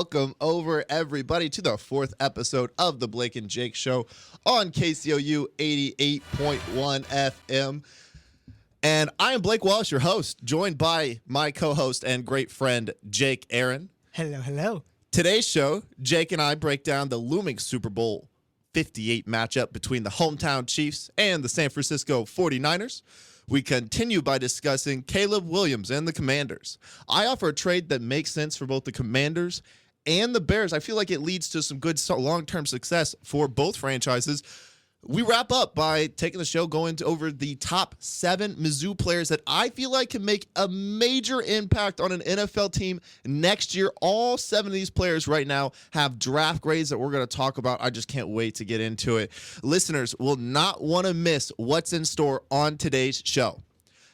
welcome over everybody to the fourth episode of the Blake and Jake Show on KCOU 88.1 FM. And I am Blake Wallis, your host, joined by my co-host and great friend, Jake Aron. Hello, hello. Today's show, Jake and I break down the looming Super Bowl 58 matchup between the hometown Chiefs and the San Francisco 49ers. We continue by discussing Caleb Williams and the Commanders. I offer a trade that makes sense for both the Commanders and the Bears. I feel like it leads to some good long-term success for both franchises. We wrap up by taking the show going over the top 7 Mizzou players that I feel like can make a major impact on an NFL team next year. All 7 of these players right now have draft grades that we're going to talk about. I just can't wait to get into it. Listeners will not want to miss what's in store on today's show.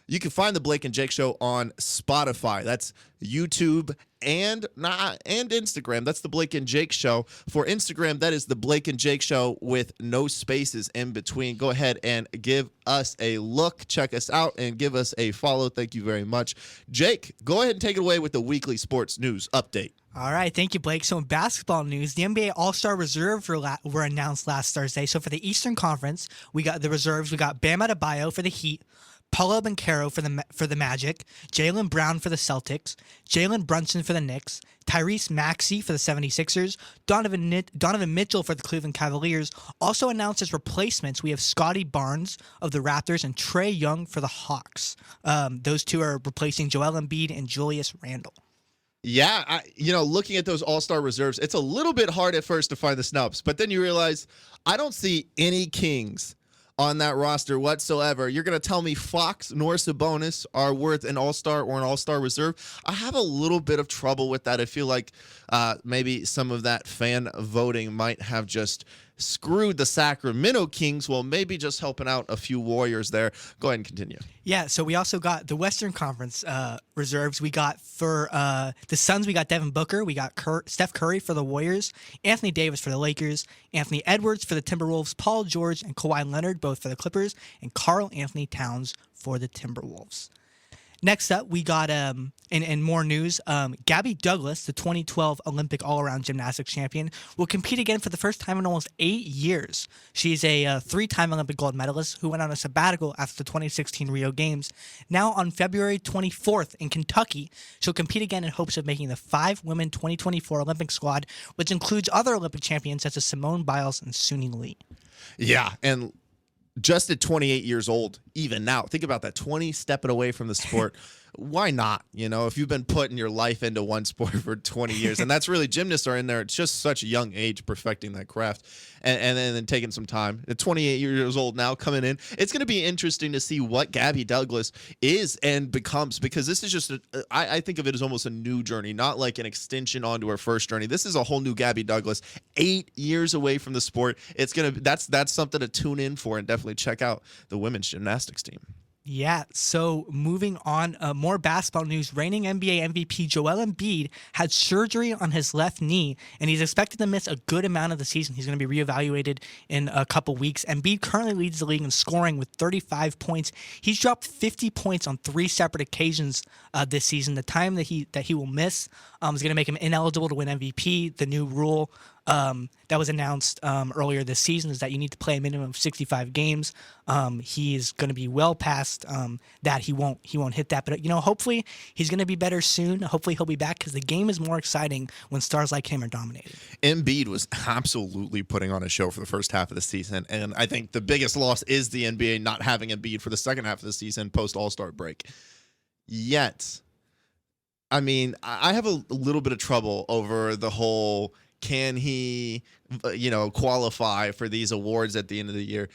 You can find the Blake and Jake Show on Spotify. That's YouTube and Instagram. That's the Blake and Jake Show. For Instagram, that is the Blake and Jake Show with no spaces in between. Go ahead and give us a look. Check us out and give us a follow. Thank you very much. Jake, go ahead and take it away with the weekly sports news update. All right, thank you, Blake. So in basketball news, the NBA All-Star Reserves were announced last Thursday. So for the Eastern Conference, we got the reserves. We got Bam Adebayo for the Heat, Paolo Banchero for the Magic, Jaylen Brown for the Celtics, Jalen Brunson for the Knicks, Tyrese Maxey for the 76ers, Donovan Mitchell for the Cleveland Cavaliers. Also announced as replacements, we have Scotty Barnes of the Raptors and Trae Young for the Hawks. Those two are replacing Joel Embiid and Julius Randle. Yeah, looking at those all-star reserves, it's a little bit hard at first to find the snubs, but then you realize I don't see any Kings on that roster whatsoever. You're going to tell me Fox nor Sabonis are worth an all-star or an all-star reserve? I have a little bit of trouble with that. I feel like maybe some of that fan voting might have just screwed the Sacramento Kings while maybe just helping out a few Warriors there. Go ahead and continue. Yeah, so we also got the Western Conference reserves. We got for the Suns, we got Devin Booker. We got Steph Curry for the Warriors, Anthony Davis for the Lakers, Anthony Edwards for the Timberwolves, Paul George and Kawhi Leonard both for the Clippers, and Karl Anthony Towns for the Timberwolves. Next up, we got, in more news, Gabby Douglas, the 2012 Olympic all-around gymnastics champion, will compete again for the first time in almost 8 years. She's a 3-time Olympic gold medalist who went on a sabbatical after the 2016 Rio Games. Now, on February 24th in Kentucky, she'll compete again in hopes of making the 5-women 2024 Olympic squad, which includes other Olympic champions such as Simone Biles and Suni Lee. Yeah, and just at 28 years old, even now, think about that, 20 stepping away from the sport. Why not? If you've been putting your life into one sport for 20 years, and that's really, gymnasts are in there. It's just such a young age perfecting that craft and then taking some time. At 28 years old now coming in, it's going to be interesting to see what Gabby Douglas is and becomes, because this is just, I think of it as almost a new journey, not like an extension onto her first journey. This is a whole new Gabby Douglas, 8 years away from the sport. It's going to, that's something to tune in for and definitely check out the women's gymnastics team. Yeah, so moving on, more basketball news. Reigning NBA MVP Joel Embiid had surgery on his left knee, and he's expected to miss a good amount of the season. He's going to be reevaluated in a couple weeks. Embiid currently leads the league in scoring with 35 points. He's dropped 50 points on 3 separate occasions this season. The time that he will miss is going to make him ineligible to win MVP. The new rule that was announced earlier this season is that you need to play a minimum of 65 games. He is going to be well past that. He won't hit that, but hopefully he's going to be better soon. Hopefully he'll be back, because the game is more exciting when stars like him are dominated. Embiid was absolutely putting on a show for the first half of the season, and I think the biggest loss is the NBA not having Embiid for the second half of the season post All-Star break. Yet, I mean, I have a little bit of trouble over the whole, can he, qualify for these awards at the end of the year?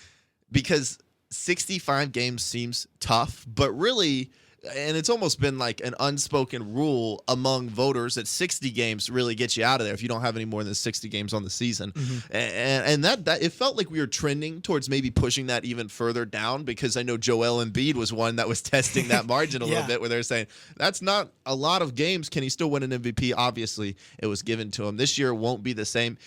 Because 65 games seems tough, but really, and it's almost been like an unspoken rule among voters that 60 games really gets you out of there if you don't have any more than 60 games on the season. Mm-hmm. And that it felt like we were trending towards maybe pushing that even further down, because I know Joel Embiid was one that was testing that margin a little bit, where they're saying that's not a lot of games. Can he still win an MVP? Obviously, it was given to him. This year won't be the same.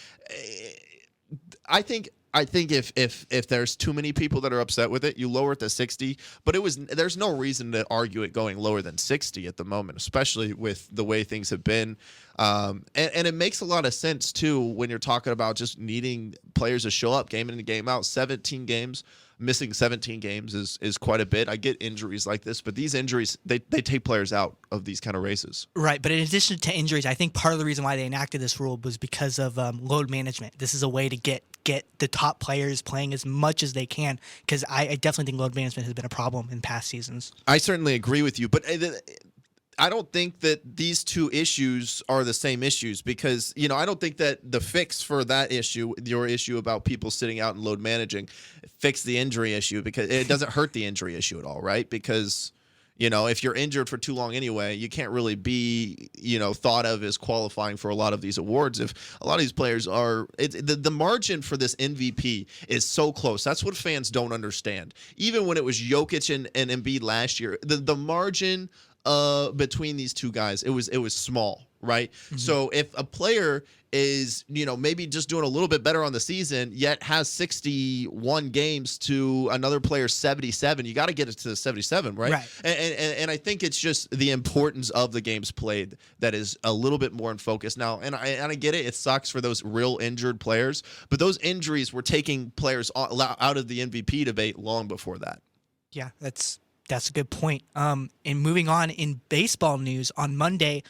I think I think if there's too many people that are upset with it, you lower it to 60. But there's no reason to argue it going lower than 60 at the moment, especially with the way things have been. And it makes a lot of sense too when you're talking about just needing players to show up game in and game out. 17 games. Missing 17 games is quite a bit. I get injuries like this, but these injuries, they take players out of these kind of races. Right, but in addition to injuries, I think part of the reason why they enacted this rule was because of load management. This is a way to get the top players playing as much as they can, because I definitely think load management has been a problem in past seasons. I certainly agree with you, but I don't think that these two issues are the same issues because, I don't think that the fix for that issue, your issue about people sitting out and load managing, fix the injury issue because it doesn't hurt the injury issue at all, right? Because, if you're injured for too long anyway, you can't really be, thought of as qualifying for a lot of these awards. If a lot of these players are, the margin for this MVP is so close. That's what fans don't understand. Even when it was Jokic and Embiid last year, the margin between these two guys, it was small, right? Mm-hmm. So if a player is, maybe just doing a little bit better on the season, yet has 61 games to another player's 77, you got to get it to the 77, right? And I think it's just the importance of the games played that is a little bit more in focus now. And I get it. It sucks for those real injured players, but those injuries were taking players out of the MVP debate long before that. Yeah, that's a good point. And moving on in baseball news, on Monday,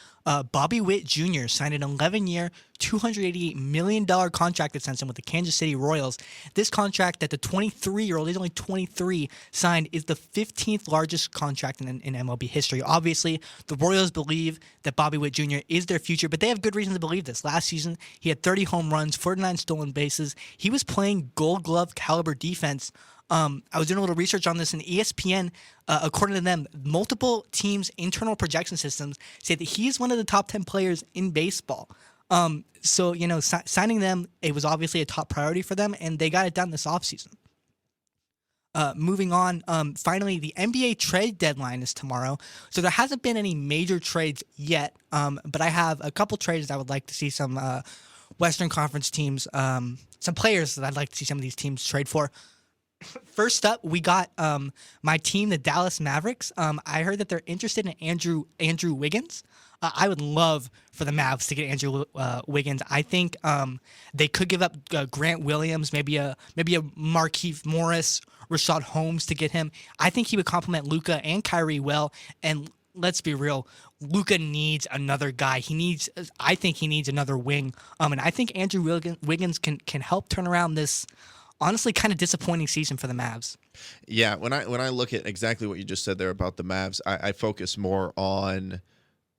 Bobby Witt Jr. signed an 11-year, $288 million contract extension with the Kansas City Royals. This contract that the 23-year-old, he's only 23, signed is the 15th largest contract in MLB history. Obviously, the Royals believe that Bobby Witt Jr. is their future, but they have good reason to believe this. Last season, he had 30 home runs, 49 stolen bases. He was playing Gold Glove caliber defense. I was doing a little research on this, and ESPN, according to them, multiple teams' internal projection systems say that he's one of the top 10 players in baseball. So, signing them, it was obviously a top priority for them, and they got it done this offseason. Moving on, finally, the NBA trade deadline is tomorrow. So there hasn't been any major trades yet, but I have a couple trades I would like to see some Western Conference teams, some players that I'd like to see some of these teams trade for. First up, we got my team, the Dallas Mavericks. I heard that they're interested in Andrew Wiggins. I would love for the Mavs to get Andrew Wiggins. I think they could give up Grant Williams, maybe a Markieff Morris, Rashad Holmes to get him. I think he would complement Luka and Kyrie well. And let's be real, Luka needs another guy. I think he needs another wing. And I think Andrew Wiggins can help turn around this honestly kind of disappointing season for the Mavs. Yeah, when I look at exactly what you just said there about the Mavs, I focus more on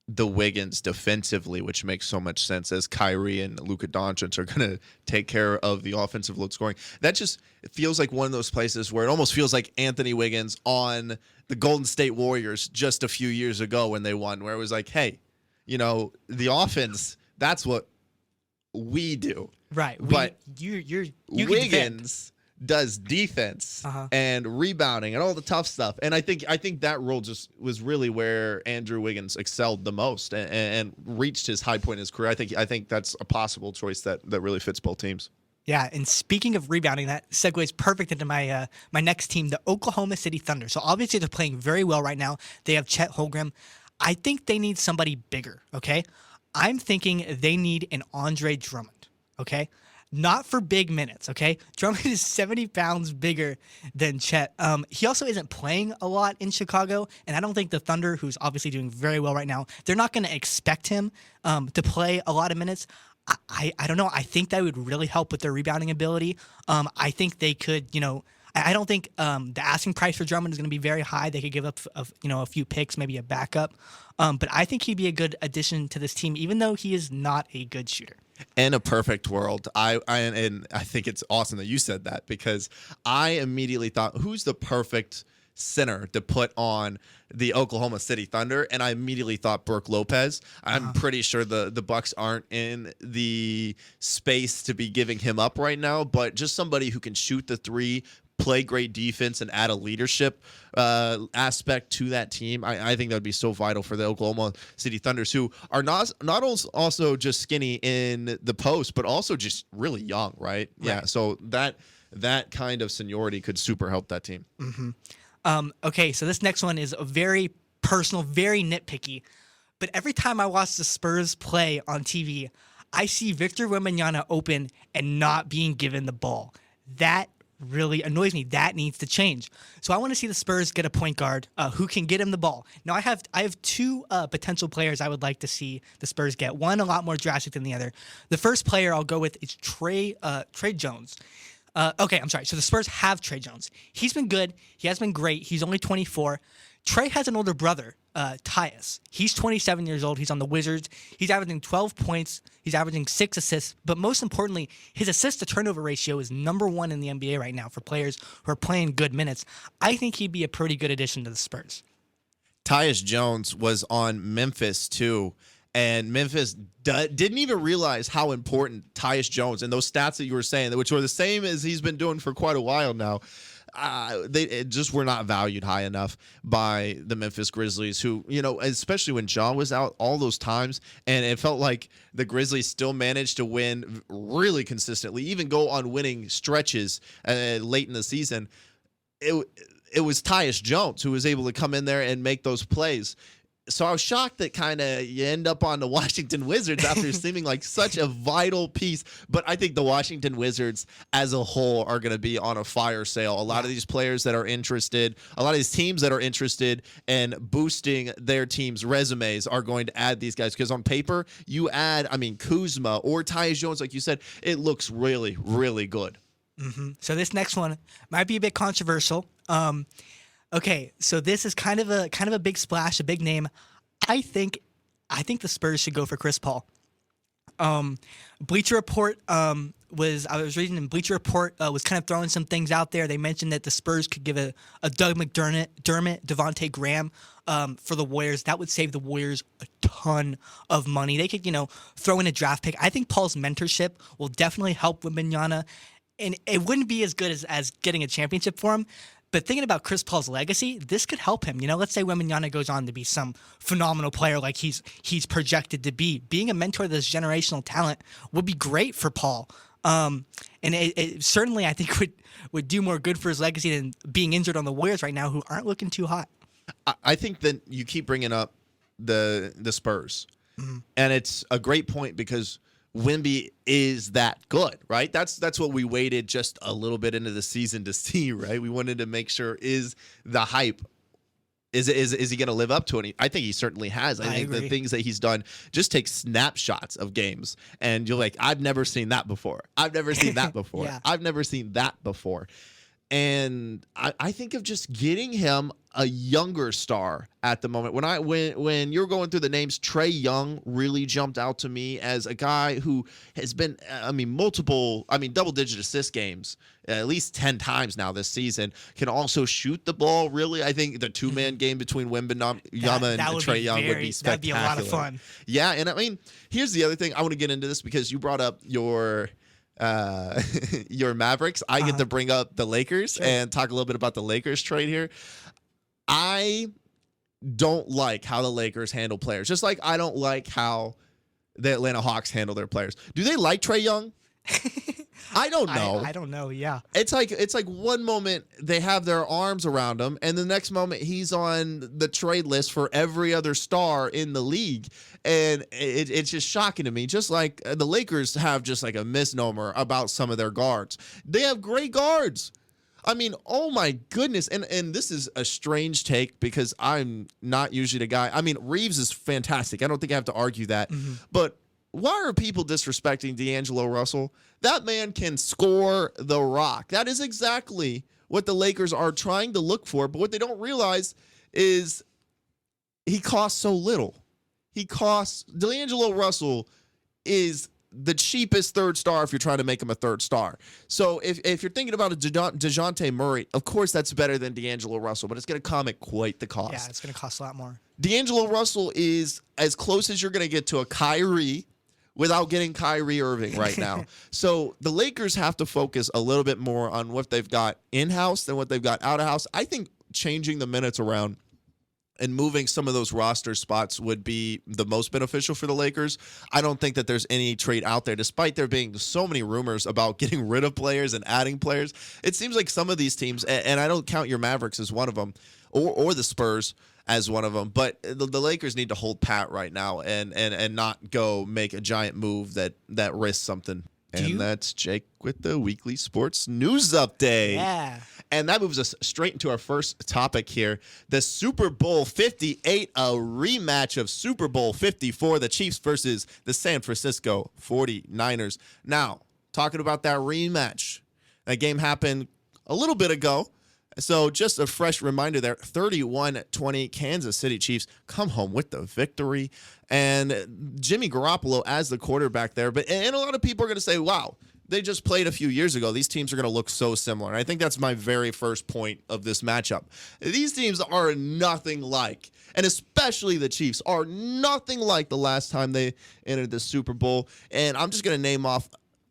the Wiggins defensively, which makes so much sense as Kyrie and Luka Doncic are going to take care of the offensive load scoring. That just feels like one of those places where it almost feels like Anthony Wiggins on the Golden State Warriors just a few years ago when they won, where it was like, hey, the offense, that's what we do. Right. But you Wiggins does defense and rebounding and all the tough stuff. And I think that role just was really where Andrew Wiggins excelled the most and reached his high point in his career. I think that's a possible choice that really fits both teams. Yeah, and speaking of rebounding, that segues perfect into my next team, the Oklahoma City Thunder. So obviously they're playing very well right now. They have Chet Holmgren. I think they need somebody bigger, okay? I'm thinking they need an Andre Drummond, okay? Not for big minutes, okay? Drummond is 70 pounds bigger than Chet. He also isn't playing a lot in Chicago, and I don't think the Thunder, who's obviously doing very well right now, they're not going to expect him to play a lot of minutes. I don't know. I think that would really help with their rebounding ability. I think they could, I don't think the asking price for Drummond is going to be very high. They could give up, a few picks, maybe a backup. But I think he'd be a good addition to this team, even though he is not a good shooter. In a perfect world, I think it's awesome that you said that, because I immediately thought, who's the perfect center to put on the Oklahoma City Thunder? And I immediately thought Brook Lopez. I'm pretty sure the Bucks aren't in the space to be giving him up right now, but just somebody who can shoot the three, play great defense and add a leadership aspect to that team, I think that would be so vital for the Oklahoma City Thunders, who are not also just skinny in the post, but also just really young, right? Yeah, so that kind of seniority could super help that team. Okay, so this next one is a very personal, very nitpicky, but every time I watch the Spurs play on TV, I see Victor Wembanyama open and not being given the ball. That really annoys me. That needs to change. So I want to see the Spurs get a point guard who can get him the ball. Now I have two potential players I would like to see the Spurs get. One a lot more drastic than the other. The first player I'll go with is Trey Jones. Okay, I'm sorry. So the Spurs have Trey Jones. He's been good. He has been great. He's only 24. Trey has an older brother, Tyus. He's 27 years old. He's on the Wizards. He's averaging 12 points. He's averaging 6 assists. But most importantly, his assist-to-turnover ratio is number 1 in the NBA right now for players who are playing good minutes. I think he'd be a pretty good addition to the Spurs. Tyus Jones was on Memphis, too. And Memphis didn't even realize how important Tyus Jones and those stats that you were saying, which were the same as he's been doing for quite a while now, they just were not valued high enough by the Memphis Grizzlies, who, especially when John was out all those times, and it felt like the Grizzlies still managed to win really consistently, even go on winning stretches late in the season. It was Tyus Jones who was able to come in there and make those plays. So I was shocked that kind of you end up on the Washington Wizards after seeming like such a vital piece. But I think the Washington Wizards as a whole are going to be on a fire sale. A lot of these players that are interested, a lot of these teams that are interested in boosting their team's resumes are going to add these guys. Because on paper, you add, Kuzma or Tyus Jones, like you said, it looks really, really good. So this next one might be a bit controversial. Okay, so this is kind of a big splash, a big name. I think the Spurs should go for Chris Paul. Bleacher Report I was reading in Bleacher Report was kind of throwing some things out there. They mentioned that the Spurs could give a Doug McDermott, Devontae Graham for the Warriors. That would save the Warriors a ton of money. They could throw in a draft pick. I think Paul's mentorship will definitely help Wembanyama, and it wouldn't be as good as getting a championship for him. But thinking about Chris Paul's legacy, this could help him. Let's say Wembanyama goes on to be some phenomenal player like he's projected to be. Being a mentor to this generational talent would be great for Paul. And it certainly, I think, would do more good for his legacy than being injured on the Warriors right now, who aren't looking too hot. I think that you keep bringing up the Spurs. And it's a great point because Wemby is that good, right? That's what we waited just a little bit into the season to see, right? We wanted to make sure, is the hype, is he going to live up to it? I think he certainly has. I think agree. the things that he's done, just take snapshots of games and you're like, I've never seen that before. I've never seen that before. Yeah. I've never seen that before. And I think of just getting him a younger star at the moment. When you're going through the names, Trae Young really jumped out to me as a guy who has been, double-digit assist games at least 10 times now this season. Can also shoot the ball, really. I think the two-man game between Wembanyama and Trae Young would be spectacular. That'd be a lot of fun. Yeah, and here's the other thing. I want to get into this because you brought up your Mavericks. I get to bring up the Lakers and talk a little bit about the Lakers trade here. I don't like how the Lakers handle players, just like I don't like how the Atlanta Hawks handle their players. Do they like Trae Young? I don't know. I don't know. Yeah. It's like one moment they have their arms around him, and the next moment he's on the trade list for every other star in the league. And it's just shocking to me. Just like the Lakers have just like a misnomer about some of their guards. They have great guards. Oh my goodness. And this is a strange take because I'm not usually the guy. Reeves is fantastic. I don't think I have to argue that. But why are people disrespecting D'Angelo Russell? That man can score the rock. That is exactly what the Lakers are trying to look for. But what they don't realize is he costs so little. D'Angelo Russell is the cheapest third star if you're trying to make him a third star. So if you're thinking about a DeJounte Murray, of course that's better than D'Angelo Russell, but it's going to come at quite the cost. Yeah, it's going to cost a lot more. D'Angelo Russell is as close as you're going to get to a Kyrie without getting Kyrie Irving right now. So the Lakers have to focus a little bit more on what they've got in-house than what they've got out-of-house. I think changing the minutes around and moving some of those roster spots would be the most beneficial for the Lakers. I don't think that there's any trade out there, despite there being so many rumors about getting rid of players and adding players. It seems like some of these teams, and I don't count your Mavericks as one of them, or the Spurs as one of them, but the Lakers need to hold pat right now and not go make a giant move that risks something. And that's Jake with the weekly sports news update. Yeah. And that moves us straight into our first topic here. The Super Bowl 58, a rematch of Super Bowl 54, the Chiefs versus the San Francisco 49ers. Now, talking about that rematch, that game happened a little bit ago. So just a fresh reminder there, 31-20 Kansas City Chiefs come home with the victory. And Jimmy Garoppolo as the quarterback there. And a lot of people are going to say, wow, they just played a few years ago. These teams are going to look so similar. And I think that's my very first point of this matchup. These teams are nothing like, and especially the Chiefs, are nothing like the last time they entered the Super Bowl. And I'm just going to name off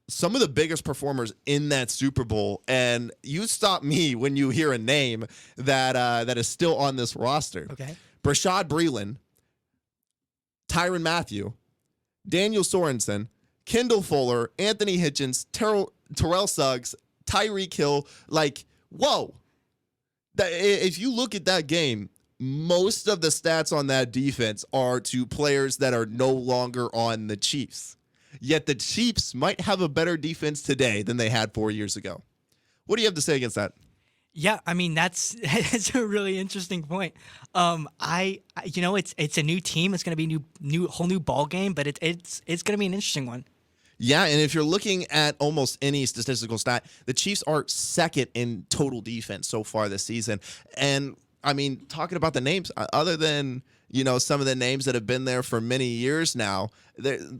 some of the biggest performers in that Super Bowl, and you stop me when you hear a name that is still on this roster. Okay. Brashad Breeland, Tyrann Mathieu, Daniel Sorensen, Kendall Fuller, Anthony Hitchens, Terrell Suggs, Tyreek Hill. Like, whoa. If you look at that game, most of the stats on that defense are to players that are no longer on the Chiefs. Yet the Chiefs might have a better defense today than they had 4 years ago. What do you have to say against that? Yeah, I mean that's a really interesting point. It's a new team. It's going to be a whole new ball game, but it's going to be an interesting one. Yeah, and if you're looking at almost any statistical stat, the Chiefs are second in total defense so far this season. And I mean, talking about the names, other than some of the names that have been there for many years now,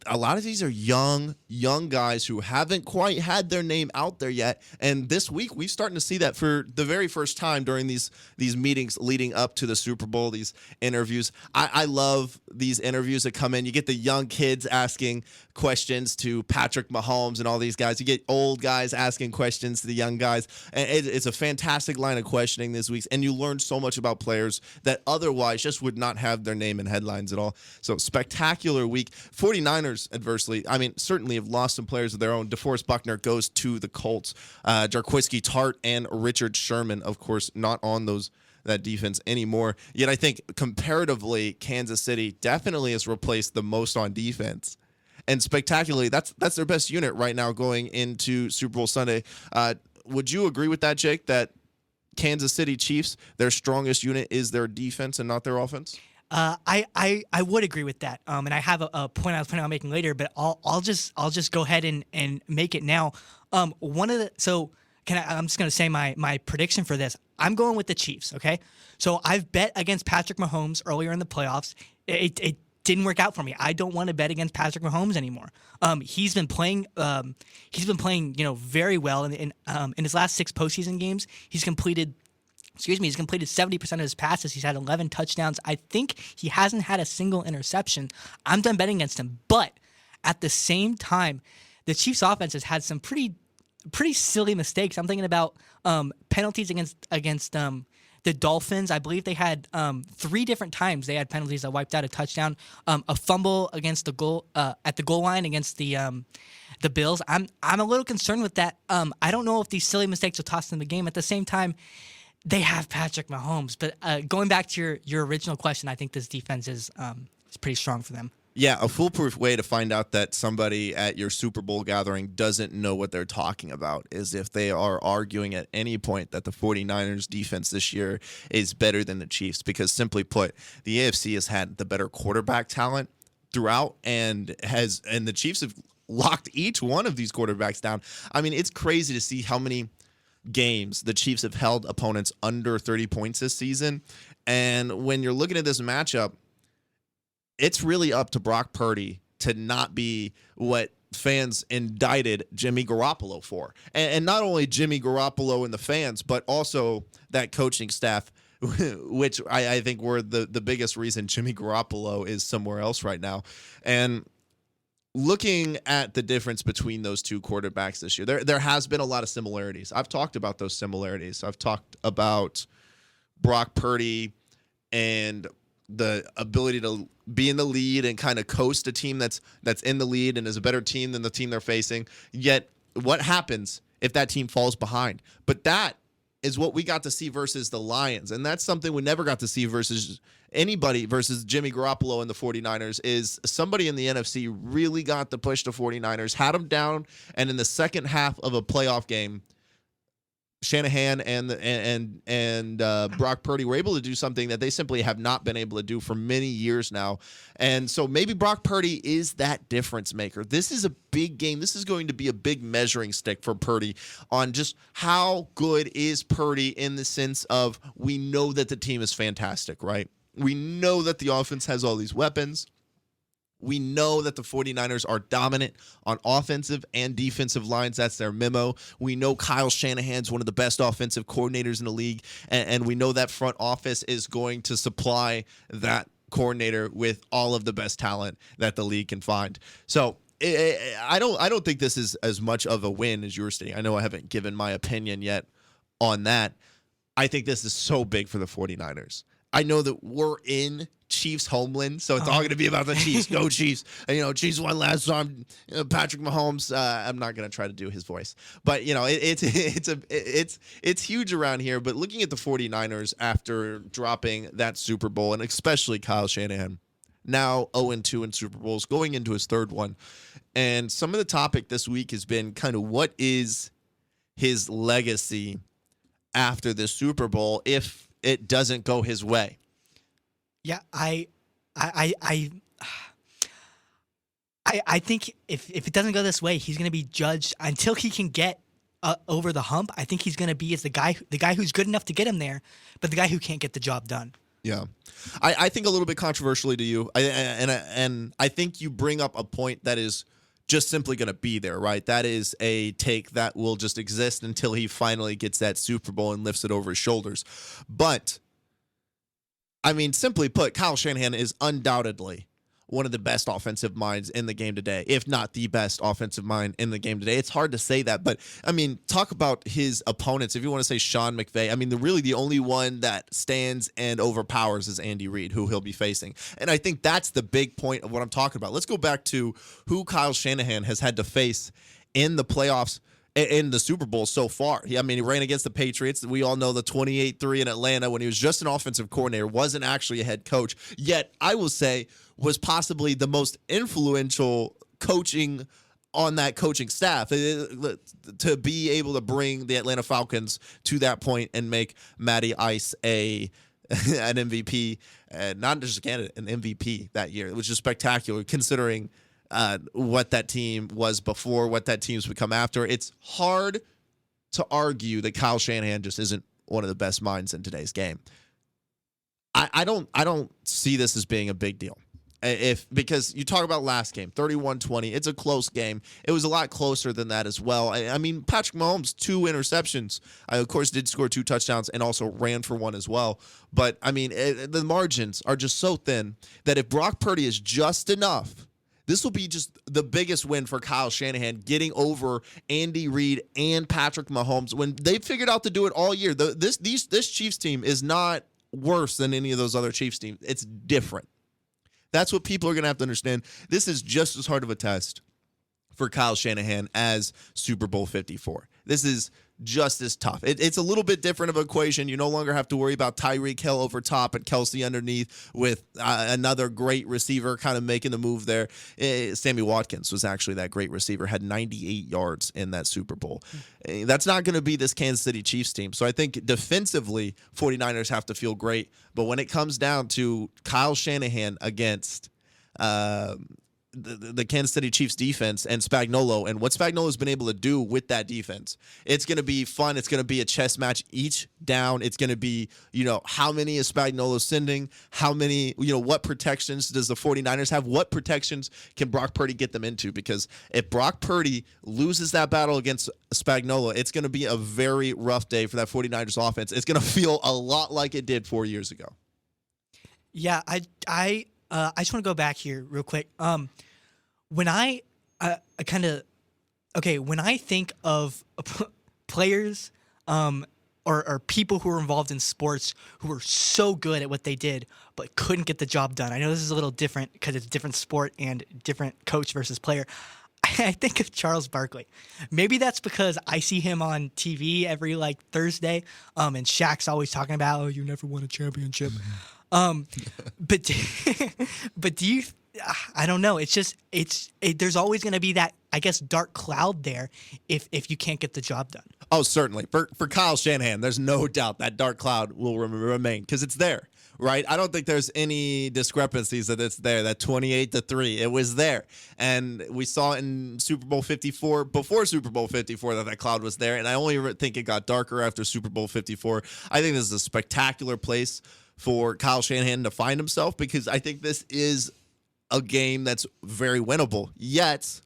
a lot of these are young guys who haven't quite had their name out there yet. And this week, we're starting to see that for the very first time during these meetings leading up to the Super Bowl, these interviews. I love these interviews that come in. You get the young kids asking questions to Patrick Mahomes and all these guys. You get old guys asking questions to the young guys. And it's a fantastic line of questioning this week. And you learn so much about players that otherwise just would not have their name in headlines at all. So spectacular week. 49ers, adversely, I mean, certainly have lost some players of their own. DeForest Buckner goes to the Colts. Jarquiski Tart and Richard Sherman, of course, not on that defense anymore. Yet I think comparatively, Kansas City definitely has replaced the most on defense. And spectacularly, that's their best unit right now going into Super Bowl Sunday. Would you agree with that, Jake, that Kansas City Chiefs, their strongest unit is their defense and not their offense? I would agree with that. And I have a point I was planning on making later, but I'll just go ahead and make it now. I'm just gonna say my prediction for this. I'm going with the Chiefs. Okay, so I've bet against Patrick Mahomes earlier in the playoffs. It didn't work out for me. I don't want to bet against Patrick Mahomes anymore. He's been playing very well in his last 6 postseason games. He's completed 70% of his passes. He's had 11 touchdowns. I think he hasn't had a single interception. I'm done betting against him. But at the same time, the Chiefs' offense has had some pretty silly mistakes. I'm thinking about penalties against the Dolphins. I believe they had 3 different times they had penalties that wiped out a touchdown. A fumble against the goal at the goal line against the Bills. I'm a little concerned with that. I don't know if these silly mistakes will toss them the game. At the same time, they have Patrick Mahomes. But going back to your original question, I think this defense is pretty strong for them. Yeah, a foolproof way to find out that somebody at your Super Bowl gathering doesn't know what they're talking about is if they are arguing at any point that the 49ers defense this year is better than the Chiefs, because simply put, the AFC has had the better quarterback talent throughout and the Chiefs have locked each one of these quarterbacks down. I mean, it's crazy to see how many games the Chiefs have held opponents under 30 points this season. And when you're looking at this matchup, it's really up to Brock Purdy to not be what fans indicted Jimmy Garoppolo for. And not only Jimmy Garoppolo and the fans, but also that coaching staff, which I think were the biggest reason Jimmy Garoppolo is somewhere else right now. And looking at the difference between those two quarterbacks this year, there has been a lot of similarities. I've talked about those similarities. I've talked about Brock Purdy and the ability to be in the lead and kind of coast a team that's in the lead and is a better team than the team they're facing. Yet, what happens if that team falls behind? But that is what we got to see versus the Lions. And that's something we never got to see versus anybody versus Jimmy Garoppolo and the 49ers is somebody in the NFC really got to push the 49ers, had them down, and in the second half of a playoff game, Shanahan and Brock Purdy were able to do something that they simply have not been able to do for many years now. And so maybe Brock Purdy is that difference maker. This is a big game. This is going to be a big measuring stick for Purdy on just how good is Purdy in the sense of we know that the team is fantastic, right? We know that the offense has all these weapons. We know that the 49ers are dominant on offensive and defensive lines. That's their memo. We know Kyle Shanahan's one of the best offensive coordinators in the league, and we know that front office is going to supply that coordinator with all of the best talent that the league can find. So I don't think this is as much of a win as you were stating. I know I haven't given my opinion yet on that. I think this is so big for the 49ers. I know that we're in Chiefs homeland, so it's all going to be about the Chiefs. Go Chiefs! Chiefs won last time. Patrick Mahomes. I'm not going to try to do his voice, but it's huge around here. But looking at the 49ers after dropping that Super Bowl, and especially Kyle Shanahan, now 0-2 in Super Bowls, going into his third one, and some of the topic this week has been kind of what is his legacy after the Super Bowl if it doesn't go his way. Yeah, I think if it doesn't go this way, he's going to be judged until he can get over the hump. I think he's going to be as the guy who's good enough to get him there, but the guy who can't get the job done. Yeah, I think a little bit controversially to you, and I think you bring up a point that is just simply going to be there, right? That is a take that will just exist until he finally gets that Super Bowl and lifts it over his shoulders. But, I mean, simply put, Kyle Shanahan is undoubtedly one of the best offensive minds in the game today, if not the best offensive mind in the game today. It's hard to say that, but, I mean, talk about his opponents. If you want to say Sean McVay, I mean, the only one that stands and overpowers is Andy Reid, who he'll be facing. And I think that's the big point of what I'm talking about. Let's go back to who Kyle Shanahan has had to face in the playoffs in the Super Bowl so far. He ran against the Patriots. We all know the 28-3 in Atlanta when he was just an offensive coordinator, wasn't actually a head coach. Yet, I will say, was possibly the most influential coaching on that coaching staff to be able to bring the Atlanta Falcons to that point and make Matty Ice an MVP, not just a candidate, an MVP that year. It was just spectacular considering what that team was before, what that team's become after. It's hard to argue that Kyle Shanahan just isn't one of the best minds in today's game. I don't see this as being a big deal. Because you talk about last game, 31-20, it's a close game. It was a lot closer than that as well. I mean, Patrick Mahomes, 2 interceptions. I, of course, did score 2 touchdowns and also ran for 1 as well. But, I mean, the margins are just so thin that if Brock Purdy is just enough, this will be just the biggest win for Kyle Shanahan, getting over Andy Reid and Patrick Mahomes when they figured out to do it all year. This Chiefs team is not worse than any of those other Chiefs teams. It's different. That's what people are going to have to understand. This is just as hard of a test for Kyle Shanahan as Super Bowl 54. This is just as tough. It's a little bit different of an equation. You no longer have to worry about Tyreek Hill over top and Kelsey underneath with another great receiver kind of making the move there. Sammy Watkins was actually that great receiver, had 98 yards in that Super Bowl. That's not going to be this Kansas City Chiefs team. So I think defensively, 49ers have to feel great. But when it comes down to Kyle Shanahan against the Kansas City Chiefs defense and Spagnuolo and what Spagnuolo's been able to do with that defense, it's going to be fun. It's going to be a chess match each down. It's going to be, how many is Spagnuolo sending? How many, what protections does the 49ers have? What protections can Brock Purdy get them into? Because if Brock Purdy loses that battle against Spagnuolo, it's going to be a very rough day for that 49ers offense. It's going to feel a lot like it did 4 years ago. Yeah, I just want to go back here real quick. when I kind of when I think of players or people who are involved in sports who were so good at what they did but couldn't get the job done. I know this is a little different because it's a different sport and different coach versus player. I think of Charles Barkley. Maybe that's because I see him on TV every Thursday, and Shaq's always talking about, "Oh, you never won a championship." But but do you? I don't know. It's just there's always going to be that, I guess, dark cloud there if you can't get the job done. Oh, certainly. For Kyle Shanahan, there's no doubt that dark cloud will remain because it's there, right? I don't think there's any discrepancies that it's there. That 28-3, it was there, and we saw it in Super Bowl 54, before Super Bowl 54, that cloud was there, and I only think it got darker after Super Bowl 54. I think this is a spectacular place for Kyle Shanahan to find himself because I think this is a game that's very winnable. Yet,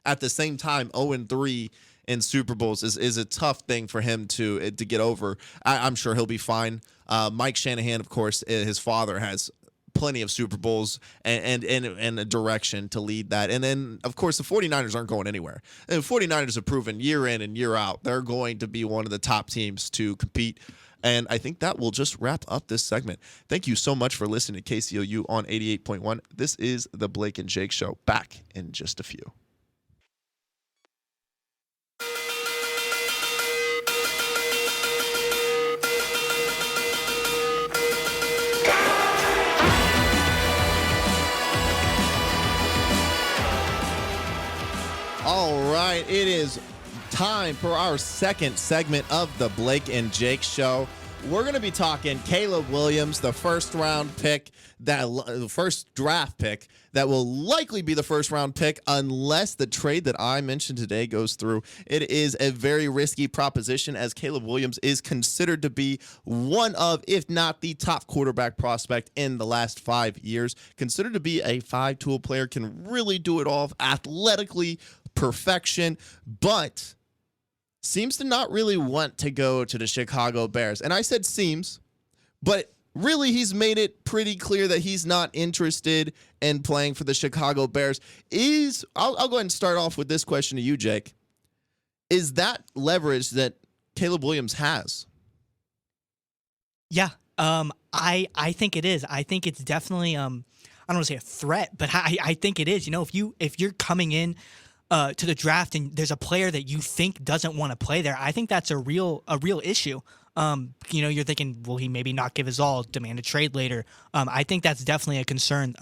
at the same time, 0-3 in Super Bowls is a tough thing for him to get over. I'm sure he'll be fine. Mike Shanahan, of course, his father has plenty of Super Bowls and a direction to lead that. And then, of course, the 49ers aren't going anywhere. And the 49ers have proven year in and year out they're going to be one of the top teams to compete. And I think that will just wrap up this segment. Thank you so much for listening to KCOU on 88.1. This is the Blake and Jake Show. Back in just a few. All right, it is time for our second segment of the Blake and Jake Show. We're going to be talking Caleb Williams, the first draft pick that will likely be the first round pick unless the trade that I mentioned today goes through. It is a very risky proposition as Caleb Williams is considered to be one of, if not the top quarterback prospect in the last 5 years. Considered to be a 5-tool player, can really do it all athletically, perfection, but seems to not really want to go to the Chicago Bears. And I said seems, but really he's made it pretty clear that he's not interested in playing for the Chicago Bears. I'll go ahead and start off with this question to you, Jake. Is that leverage that Caleb Williams has? Yeah, I think it is. I think it's definitely I don't want to say a threat, but I think it is. You know, if you're coming in to the draft and there's a player that you think doesn't want to play there, I think that's a real issue. You're thinking, will he maybe not give his all, demand a trade later? I think that's definitely a concern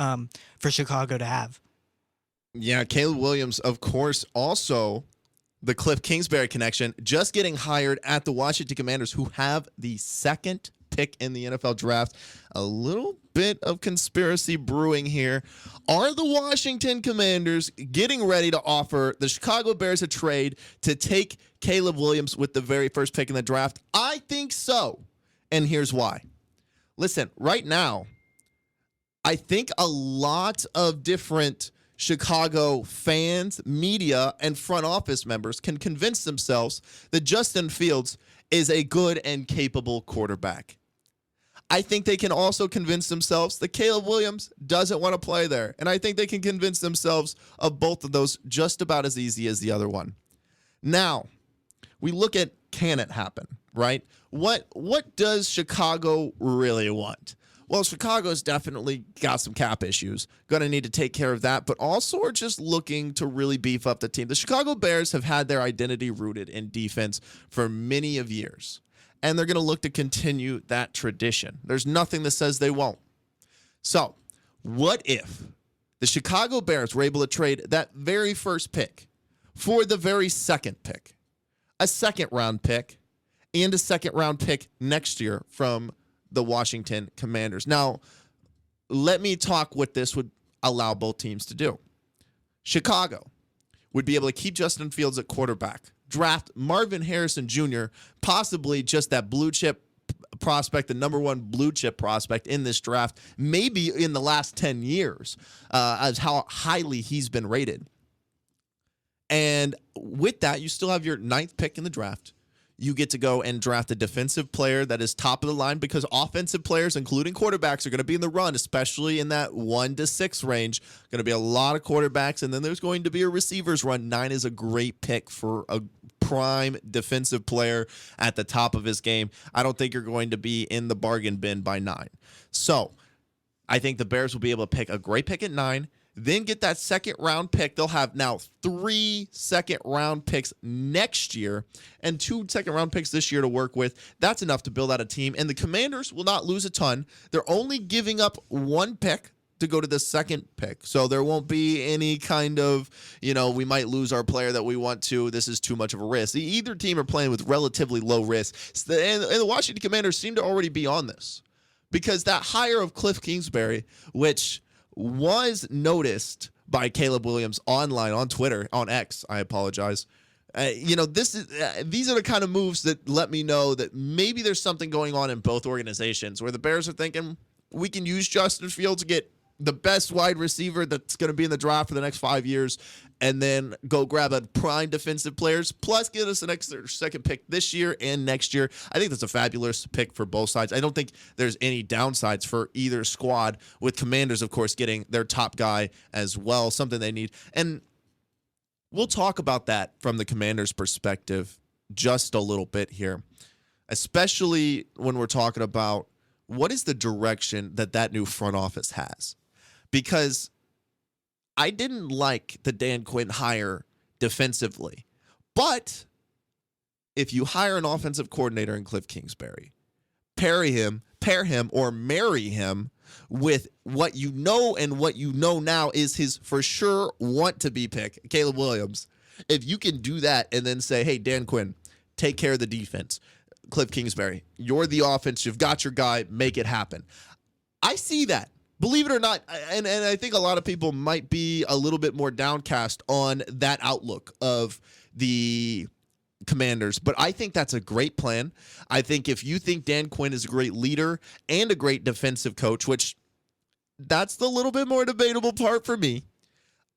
for Chicago to have. Yeah, Caleb Williams, of course, also the Cliff Kingsbury connection, just getting hired at the Washington Commanders, who have the second pick in the NFL draft. A little bit of conspiracy brewing here. Are the Washington Commanders getting ready to offer the Chicago Bears a trade to take Caleb Williams with the very first pick in the draft? I think so. And here's why. Listen, right now, I think a lot of different Chicago fans, media, and front office members can convince themselves that Justin Fields is a good and capable quarterback. I think they can also convince themselves that Caleb Williams doesn't want to play there. And I think they can convince themselves of both of those just about as easy as the other one. Now, we look at, can it happen, right? What does Chicago really want? Well, Chicago's definitely got some cap issues. Going to need to take care of that, but also are just looking to really beef up the team. The Chicago Bears have had their identity rooted in defense for many of years, and they're going to look to continue that tradition. There's nothing that says they won't. So, what if the Chicago Bears were able to trade that very first pick for the very second pick, a second-round pick, and a second-round pick next year from the Washington Commanders? Now, let me talk what this would allow both teams to do. Chicago would be able to keep Justin Fields at quarterback, draft Marvin Harrison Jr., possibly just that blue chip prospect, the number one blue chip prospect in this draft, maybe in the last 10 years, as how highly he's been rated. And with that, you still have your ninth pick in the draft. you get to go and draft a defensive player that is top of the line because offensive players, including quarterbacks, are going to be in the run, especially in that 1 to 6 range. Going to be a lot of quarterbacks, and then there's going to be a receivers run. 9 is a great pick for a prime defensive player at the top of his game. I don't think you're going to be in the bargain bin by 9. So I think the Bears will be able to pick a great pick at 9. Then get that second-round pick. They'll have now 3 second-round picks next year and 2 second-round picks this year to work with. That's enough to build out a team. And the Commanders will not lose a ton. They're only giving up 1 pick to go to the second pick. So there won't be any kind of, we might lose our player that we want to. This is too much of a risk. Either team are playing with relatively low risk. And the Washington Commanders seem to already be on this because that hire of Cliff Kingsbury, which was noticed by Caleb Williams online on Twitter, on X, I apologize. These are the kind of moves that let me know that maybe there's something going on in both organizations where the Bears are thinking we can use Justin Fields to get the best wide receiver that's going to be in the draft for the next 5 years and then go grab a prime defensive players, plus get us an extra second pick this year and next year. I think that's a fabulous pick for both sides. I don't think there's any downsides for either squad, with Commanders, of course, getting their top guy as well, something they need. And we'll talk about that from the Commanders' perspective just a little bit here, especially when we're talking about what is the direction that new front office has. Because I didn't like the Dan Quinn hire defensively. But if you hire an offensive coordinator in Cliff Kingsbury, pair him or marry him with what you know, and what you know now is his for sure want to be pick, Caleb Williams. If you can do that and then say, hey, Dan Quinn, take care of the defense. Cliff Kingsbury, you're the offense. You've got your guy. Make it happen. I see that. Believe it or not, and I think a lot of people might be a little bit more downcast on that outlook of the Commanders, but I think that's a great plan. I think if you think Dan Quinn is a great leader and a great defensive coach, which that's the little bit more debatable part for me,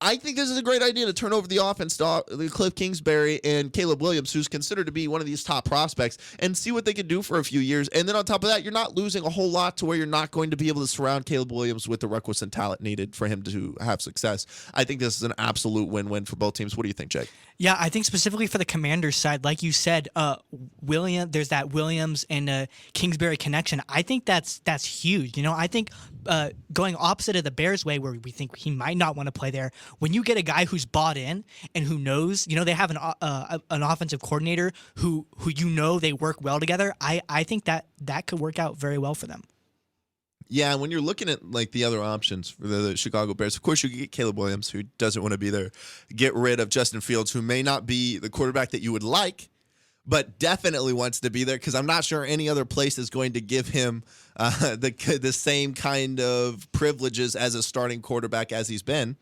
I think this is a great idea to turn over the offense to Cliff Kingsbury and Caleb Williams, who's considered to be one of these top prospects, and see what they can do for a few years. And then on top of that, you're not losing a whole lot to where you're not going to be able to surround Caleb Williams with the requisite talent needed for him to have success. I think this is an absolute win-win for both teams. What do you think, Jake? Yeah, I think specifically for the Commanders side, like you said, there's that Williams and Kingsbury connection. I think that's huge. I think going opposite of the Bears way, where we think he might not want to play there, when you get a guy who's bought in and who knows, they have an offensive coordinator who they work well together. I think that could work out very well for them. Yeah, and when you're looking at like the other options for the Chicago Bears, of course you get Caleb Williams, who doesn't want to be there. Get rid of Justin Fields, who may not be the quarterback that you would like, but definitely wants to be there, because I'm not sure any other place is going to give him the same kind of privileges as a starting quarterback as he's been.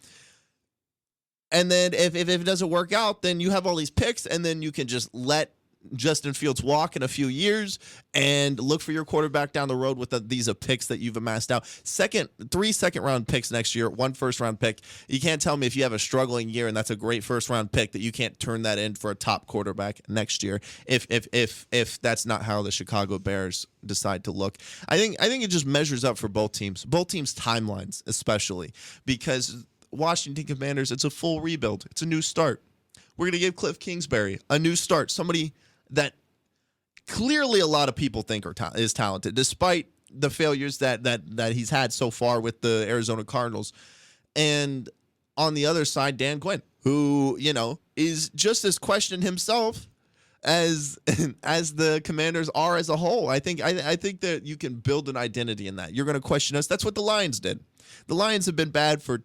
And then if it doesn't work out, then you have all these picks, and then you can just let Justin Fields walk in a few years and look for your quarterback down the road with these picks that you've amassed out. 3 second-round picks next year, 1 first-round pick. You can't tell me if you have a struggling year and that's a great first-round pick that you can't turn that in for a top quarterback next year if that's not how the Chicago Bears decide to look. I think it just measures up for both teams timelines, especially because Washington Commanders, it's a full rebuild. It's a new start. We're going to give Cliff Kingsbury a new start, somebody that clearly a lot of people think is talented, despite the failures that he's had so far with the Arizona Cardinals. And on the other side, Dan Quinn, who, is just as questioned himself as the Commanders are as a whole. I think that you can build an identity in that. You're going to question us. That's what the Lions did. The Lions have been bad for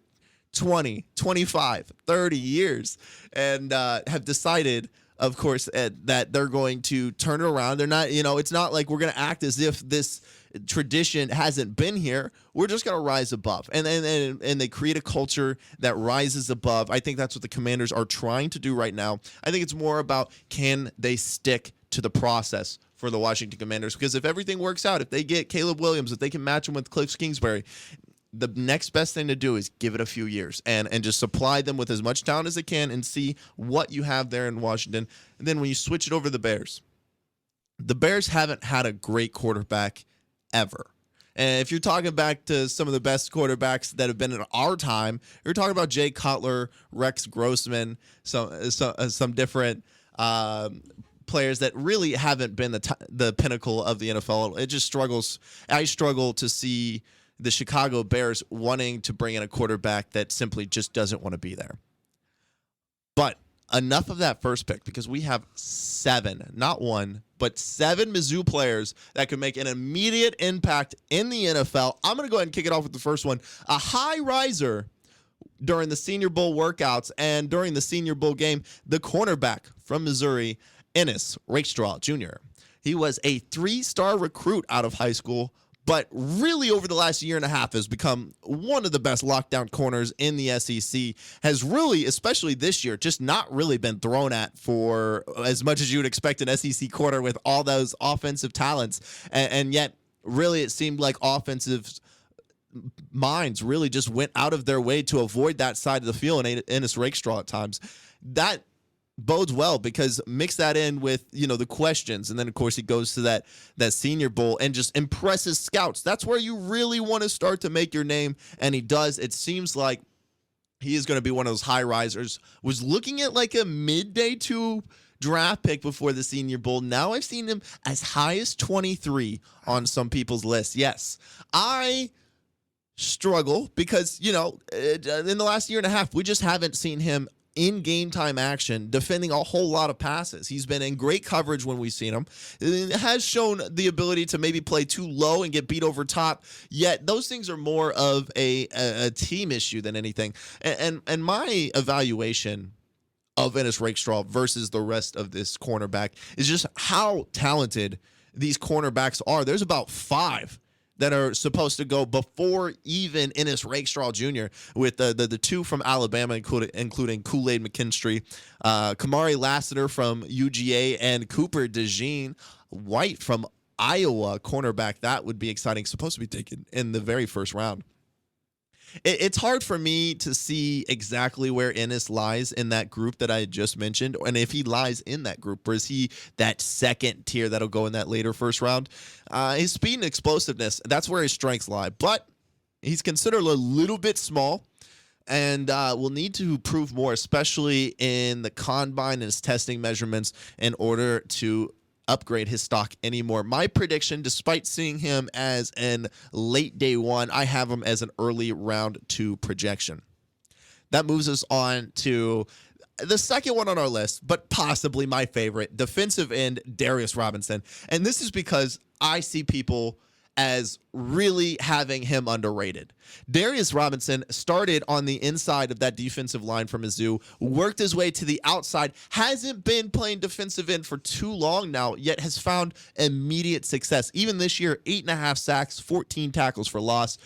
20, 25, 30 years and have decided, of course, that they're going to turn it around. They're not, it's not like we're going to act as if this tradition hasn't been here. We're just going to rise above. And they create a culture that rises above. I think that's what the Commanders are trying to do right now. I think it's more about, can they stick to the process for the Washington Commanders? Because if everything works out, if they get Caleb Williams, if they can match him with Cliff Kingsbury, the next best thing to do is give it a few years and just supply them with as much talent as they can and see what you have there in Washington. And then when you switch it over to the Bears, the Bears haven't had a great quarterback ever. And if you're talking back to some of the best quarterbacks that have been in our time, you're talking about Jay Cutler, Rex Grossman, some different players that really haven't been the pinnacle of the NFL. It just struggles. I struggle to see the Chicago Bears wanting to bring in a quarterback that simply just doesn't want to be there. But enough of that first pick, because we have 7, not 1, but 7 Mizzou players that can make an immediate impact in the NFL. I'm going to go ahead and kick it off with the first one. A high riser during the Senior Bowl workouts and during the Senior Bowl game, the cornerback from Missouri, Ennis Rakestraw Jr. He was a 3-star recruit out of high school, but really over the last year and a half has become one of the best lockdown corners in the SEC. Has really, especially this year, just not really been thrown at for as much as you would expect an SEC corner with all those offensive talents. And yet, really, it seemed like offensive minds really just went out of their way to avoid that side of the field and Ennis Rakestraw at times. That bodes well, because mix that in with, the questions, and then of course he goes to that Senior Bowl and just impresses scouts. That's where you really want to start to make your name, and he does. It seems like he is going to be one of those high risers. Was looking at like a midday 2 draft pick before the Senior Bowl. Now I've seen him as high as 23 on some people's lists. Yes, I struggle because, in the last year and a half, we just haven't seen him in game time action defending a whole lot of passes. He's been in great coverage when we've seen him. It has shown the ability to maybe play too low and get beat over top, yet those things are more of a team issue than anything. And my evaluation of Ennis Rakestraw versus the rest of this cornerback is just how talented these cornerbacks are. There's about 5 that are supposed to go before even Ennis Rakestraw Jr., with the 2 from Alabama, including Kool-Aid McKinstry, Kamari Lassiter from UGA, and Cooper DeJean White from Iowa, cornerback. That would be exciting. Supposed to be taken in the very first round. It's hard for me to see exactly where Ennis lies in that group that I just mentioned, and if he lies in that group, or is he that second tier that'll go in that later first round. His speed and explosiveness, that's where his strengths lie, but he's considered a little bit small, and will need to prove more, especially in the combine and his testing measurements, in order to upgrade his stock anymore. My prediction, despite seeing him as an late day 1, I have him as an early round 2 projection. That moves us on to the second one on our list, but possibly my favorite, defensive end Darius Robinson. And this is because I see people as really having him underrated. Darius Robinson started on the inside of that defensive line for Mizzou, worked his way to the outside, hasn't been playing defensive end for too long now, yet has found immediate success. Even this year, 8.5 sacks, 14 tackles for loss.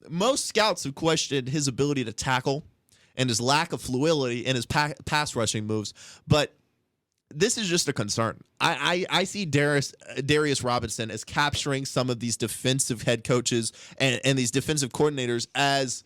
Most scouts have questioned his ability to tackle and his lack of fluidity in his pass rushing moves, but this is just a concern. I see Darius Robinson as capturing some of these defensive head coaches and these defensive coordinators as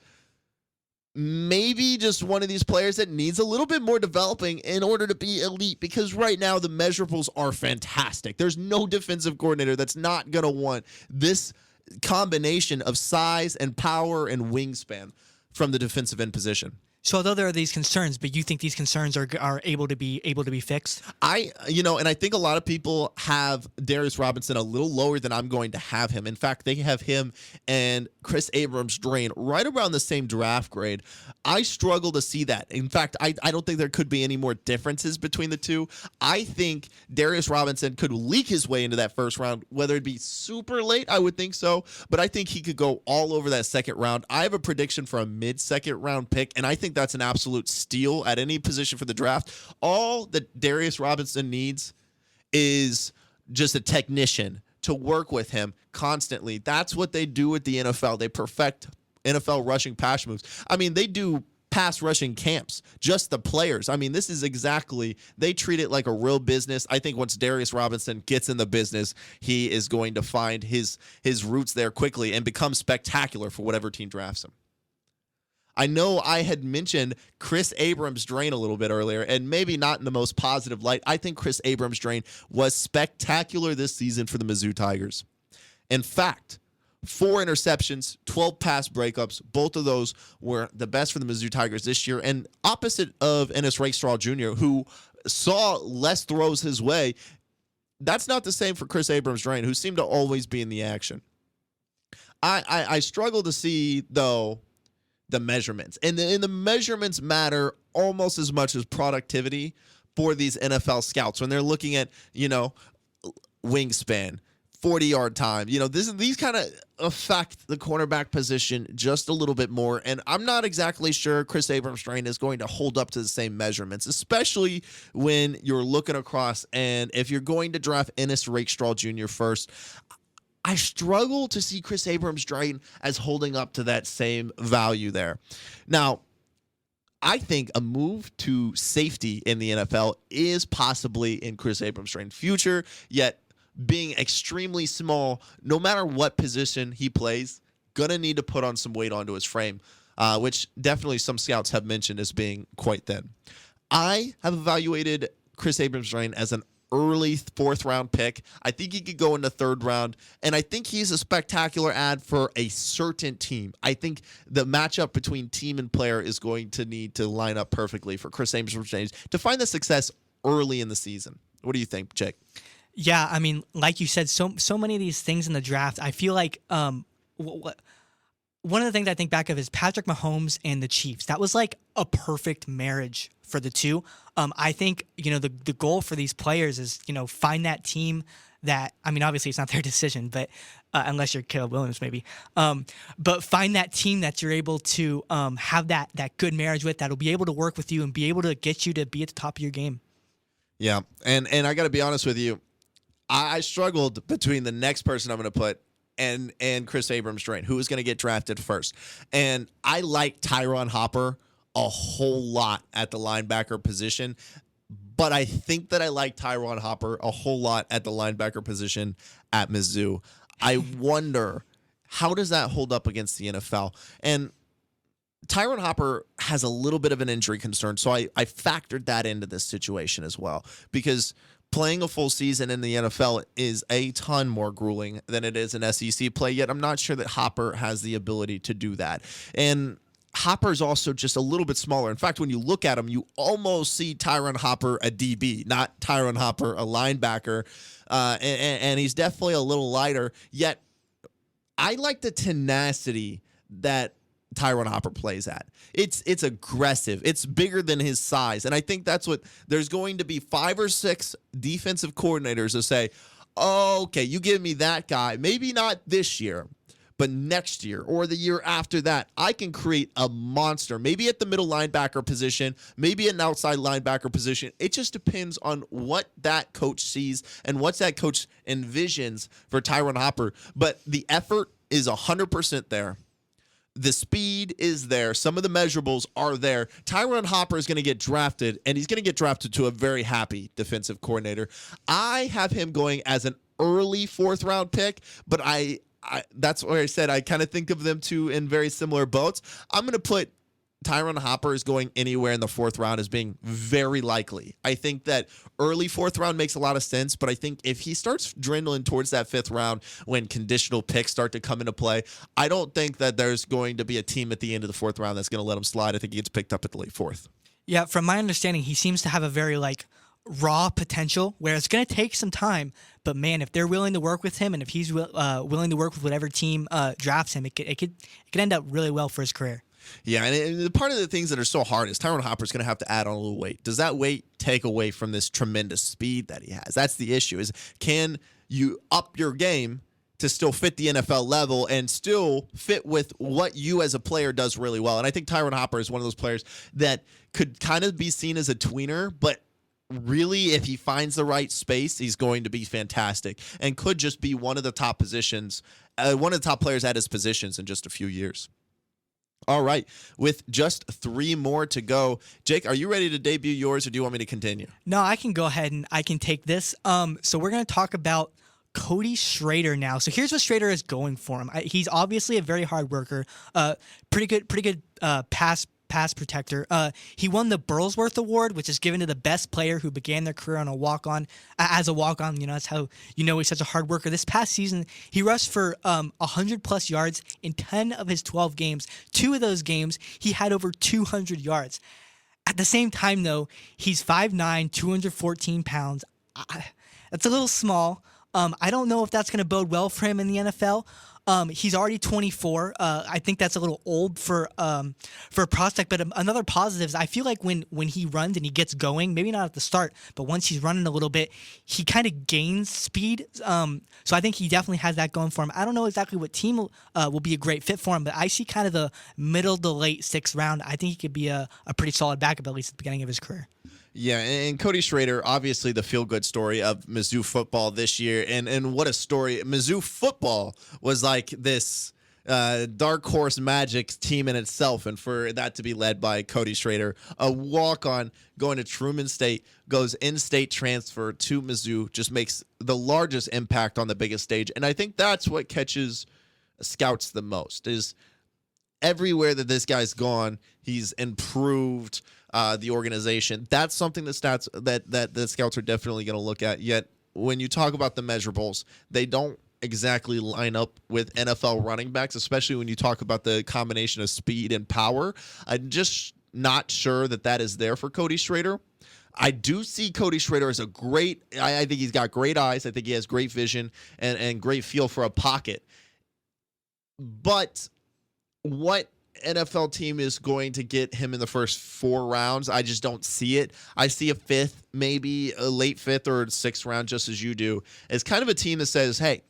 maybe just one of these players that needs a little bit more developing in order to be elite, because right now the measurables are fantastic. There's no defensive coordinator that's not going to want this combination of size and power and wingspan from the defensive end position. So although there are these concerns, but you think these concerns are able to be fixed? And I think a lot of people have Darius Robinson a little lower than I'm going to have him. In fact, they have him and Chris Abrams-Drain right around the same draft grade. I struggle to see that. In fact, I don't think there could be any more differences between the two. I think Darius Robinson could leak his way into that first round, whether it be super late, I would think so, but I think he could go all over that second round. I have a prediction for a mid-second round pick, and I think that's an absolute steal at any position for the draft. All that Darius Robinson needs is just a technician to work with him constantly. That's what they do at the NFL. They perfect NFL rushing pass moves. I mean, they do pass rushing camps, just the players. I mean, this is exactly, they treat it like a real business. I think once Darius Robinson gets in the business, he is going to find his roots there quickly and become spectacular for whatever team drafts him. I know I had mentioned Chris Abrams' drain a little bit earlier, and maybe not in the most positive light. I think Chris Abrams' drain was spectacular this season for the Mizzou Tigers. In fact, 4 interceptions, 12 pass breakups. Both of those were the best for the Mizzou Tigers this year. And opposite of Ennis Rakestraw Jr., who saw less throws his way, that's not the same for Chris Abrams' drain, who seemed to always be in the action. I struggle to see, though, the measurements. And the measurements matter almost as much as productivity for these NFL scouts when they're looking at, wingspan, 40-yard time. These kind of affect the cornerback position just a little bit more. And I'm not exactly sure Chris Abrams' drain is going to hold up to the same measurements, especially when you're looking across. And if you're going to draft Ennis Rakestraw Jr. first, I struggle to see Chris Abrams' drain as holding up to that same value there. Now, I think a move to safety in the NFL is possibly in Chris Abrams' drain future, yet being extremely small, no matter what position he plays, gonna need to put on some weight onto his frame, which definitely some scouts have mentioned as being quite thin. I have evaluated Chris Abrams' drain as an early 4th-round pick. I think he could go in the 3rd round, and I think he's a spectacular ad for a certain team. I think the matchup between team and player is going to need to line up perfectly for Chris Abrams' drain to find the success early in the season. What do you think, Jake? Yeah, I mean, like you said, so many of these things in the draft, I feel like one of the things I think back of is Patrick Mahomes and the Chiefs. That was like a perfect marriage for the two. I think, the goal for these players is, find that team that, I mean, obviously it's not their decision, but unless you're Caleb Williams, maybe. But find that team that you're able to have that good marriage with, that'll be able to work with you and be able to get you to be at the top of your game. Yeah, and I got to be honest with you. I struggled between the next person I'm going to put and Chris Abrams' drain, who is going to get drafted first. And I like Tyron Hopper a whole lot at the linebacker position, but I think that I like Tyron Hopper a whole lot at the linebacker position at Mizzou. I wonder, how does that hold up against the NFL? And Tyron Hopper has a little bit of an injury concern, so I factored that into this situation as well, because playing a full season in the NFL is a ton more grueling than it is an SEC play, yet I'm not sure that Hopper has the ability to do that. And Hopper's also just a little bit smaller. In fact, when you look at him, you almost see Tyron Hopper a DB, not Tyron Hopper a linebacker, and he's definitely a little lighter, yet I like the tenacity that Tyron Hopper plays at. It's aggressive. It's bigger than his size. And I think that's what there's going to be 5 or 6 defensive coordinators that say, oh, okay, you give me that guy. Maybe not this year, but next year or the year after that, I can create a monster. Maybe at the middle linebacker position, maybe an outside linebacker position. It just depends on what that coach sees and what that coach envisions for Tyron Hopper. But the effort is 100% there. The speed is there. Some of the measurables are there. Tyron Hopper is going to get drafted, and he's going to get drafted to a very happy defensive coordinator. I have him going as an early 4th-round pick, but I that's where I said I kind of think of them two in very similar boats. I'm going to put Tyron Hopper is going anywhere in the 4th round as being very likely. I think that early 4th round makes a lot of sense, but I think if he starts dwindling towards that 5th round when conditional picks start to come into play, I don't think that there's going to be a team at the end of the 4th round that's going to let him slide. I think he gets picked up at the late 4th. Yeah, from my understanding, he seems to have a very raw potential where it's going to take some time, but man, if they're willing to work with him and if he's willing to work with whatever team drafts him, it could end up really well for his career. Yeah, and part of the things that are so hard is Tyron Hopper's going to have to add on a little weight. Does that weight take away from this tremendous speed that he has? That's the issue, is can you up your game to still fit the NFL level and still fit with what you as a player does really well? And I think Tyron Hopper is one of those players that could kind of be seen as a tweener, but really, if he finds the right space, he's going to be fantastic and could just be one of the top positions, one of the top players at his positions in just a few years. All right, with just 3 more to go, Jake, are you ready to debut yours, or do you want me to continue? No, I can go ahead and I can take this. So we're going to talk about Cody Schrader now. So here's what Schrader is going for him. He's obviously a very hard worker. Pretty good pass protector. He won the Burlsworth Award, which is given to the best player who began their career on a walk-on. As a walk-on, that's how he's such a hard worker. This past season, he rushed for 100-plus yards in 10 of his 12 games. 2 of those games, he had over 200 yards. At the same time, though, he's 5'9", 214 pounds. That's a little small. I don't know if that's going to bode well for him in the NFL. He's already 24. I think that's a little old for a prospect. But another positive is I feel like when he runs and he gets going, maybe not at the start, but once he's running a little bit, he kind of gains speed. So I think he definitely has that going for him. I don't know exactly what team will be a great fit for him, but I see kind of the middle to late 6th round. I think he could be a pretty solid backup, at least at the beginning of his career. Yeah, and Cody Schrader, obviously the feel-good story of Mizzou football this year, and what a story. Mizzou football was like this dark horse magic team in itself, and for that to be led by Cody Schrader, a walk-on going to Truman State, goes in-state transfer to Mizzou, just makes the largest impact on the biggest stage, and I think that's what catches scouts the most, is everywhere that this guy's gone, he's improved the organization. That's something that the scouts are definitely going to look at. Yet when you talk about the measurables, they don't exactly line up with NFL running backs, especially when you talk about the combination of speed and power. I'm just not sure that is there for Cody Schrader. I do see Cody Schrader as I think he's got great eyes. I think he has great vision and great feel for a pocket. But what NFL team is going to get him in the first 4 rounds? I just don't see it. I see a 5th, maybe a late 5th or 6th round, just as you do, as kind of a team that says, hey,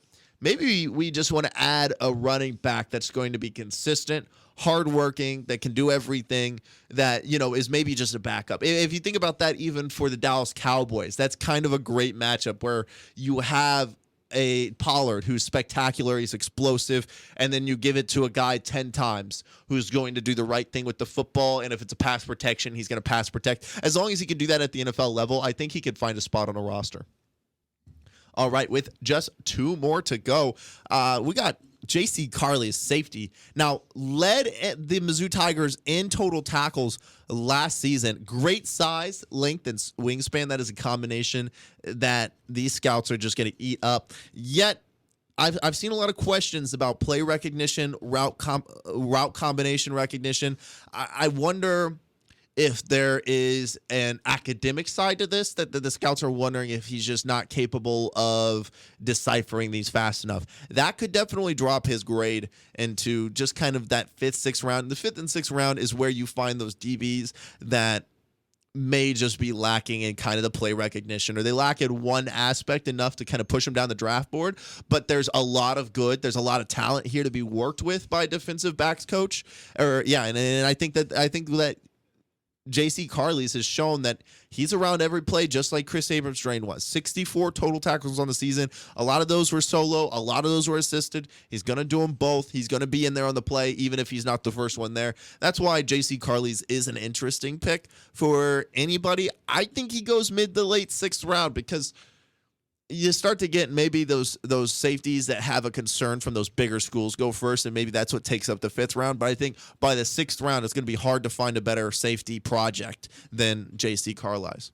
maybe we just want to add a running back that's going to be consistent, hardworking, that can do everything, that, is maybe just a backup. If you think about that, even for the Dallas Cowboys, that's kind of a great matchup where you have a Pollard who's spectacular, he's explosive, and then you give it to a guy 10 times who's going to do the right thing with the football, and if it's a pass protection, he's going to pass protect. As long as he can do that at the NFL level, I think he could find a spot on a roster. All right, with just 2 more to go, we got J.C. Carley's safety. Now, led the Mizzou Tigers in total tackles last season. Great size, length, and wingspan. That is a combination that these scouts are just going to eat up. Yet, I've seen a lot of questions about play recognition, route combination recognition. I wonder if there is an academic side to this, that the scouts are wondering if he's just not capable of deciphering these fast enough. That could definitely drop his grade into just kind of that 5th, 6th round. The 5th and 6th round is where you find those DBs that may just be lacking in kind of the play recognition, or they lack in one aspect enough to kind of push them down the draft board. But there's a lot of talent here to be worked with by a defensive backs coach. And I think that J.C. Carley's has shown that he's around every play, just like Chris Abrams-Drain was. 64 total tackles on the season. A lot of those were solo. A lot of those were assisted. He's going to do them both. He's going to be in there on the play, even if he's not the first one there. That's why J.C. Carley's is an interesting pick for anybody. I think he goes mid to late 6th round, because you start to get maybe those safeties that have a concern from those bigger schools go first, and maybe that's what takes up the 5th round. But I think by the 6th round, it's going to be hard to find a better safety project than J.C. Carley's.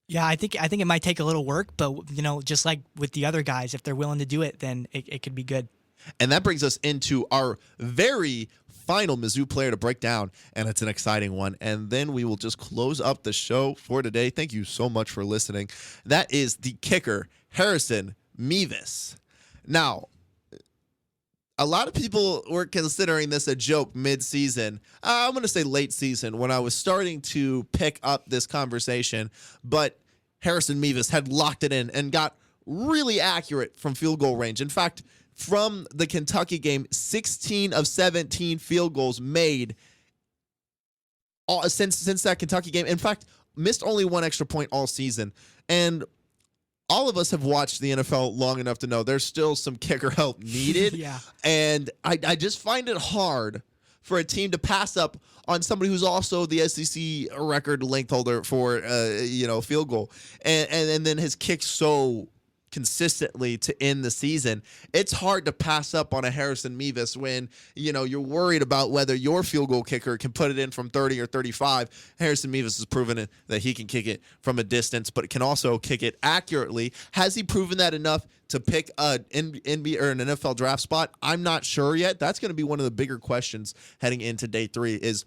Yeah, I think it might take a little work, but just like with the other guys, if they're willing to do it, then it could be good. And that brings us into our very final Mizzou player to break down, and it's an exciting one. And then we will just close up the show for today. Thank you so much for listening. That is the kicker, Harrison Mevis. Now, a lot of people were considering this a joke mid-season. I'm going to say late season, when I was starting to pick up this conversation. But Harrison Mevis had locked it in and got really accurate from field goal range. In fact, from the Kentucky game, 16 of 17 field goals made since that Kentucky game. In fact, missed only 1 extra point all season. And all of us have watched the NFL long enough to know there's still some kicker help needed. Yeah. And I just find it hard for a team to pass up on somebody who's also the SEC record length holder for field goal, and then his kick so consistently to end the season, it's hard to pass up on a Harrison Mevis when, you're worried about whether your field goal kicker can put it in from 30 or 35. Harrison Mevis has proven that he can kick it from a distance, but can also kick it accurately. Has he proven that enough to pick an NBA or an NFL draft spot? I'm not sure yet. That's going to be one of the bigger questions heading into day 3 is,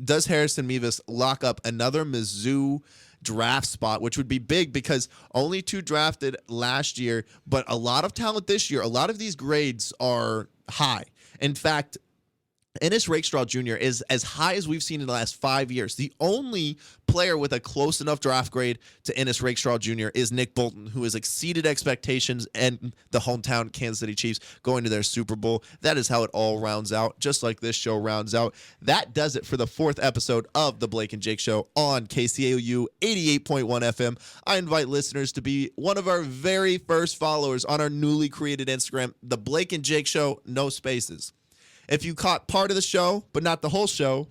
does Harrison Mevis lock up another Mizzou draft spot, which would be big because only 2 drafted last year, but a lot of talent this year. A lot of these grades are high. In fact, Ennis Rakestraw Jr. is as high as we've seen in the last 5 years. The only player with a close enough draft grade to Ennis Rakestraw Jr. is Nick Bolton, who has exceeded expectations and the hometown Kansas City Chiefs going to their Super Bowl. That is how it all rounds out, just like this show rounds out. That does it for the 4th episode of the Blake and Jake Show on KCOU 88.1 FM. I invite listeners to be one of our very first followers on our newly created Instagram, the Blake and Jake Show, no spaces. If you caught part of the show, but not the whole show,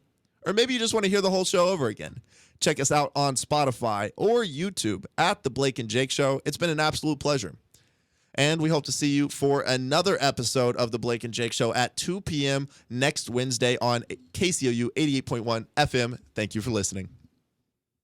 or maybe you just want to hear the whole show over again, check us out on Spotify or YouTube at The Blake and Jake Show. It's been an absolute pleasure. And we hope to see you for another episode of The Blake and Jake Show at 2 p.m. next Wednesday on KCOU 88.1 FM. Thank you for listening.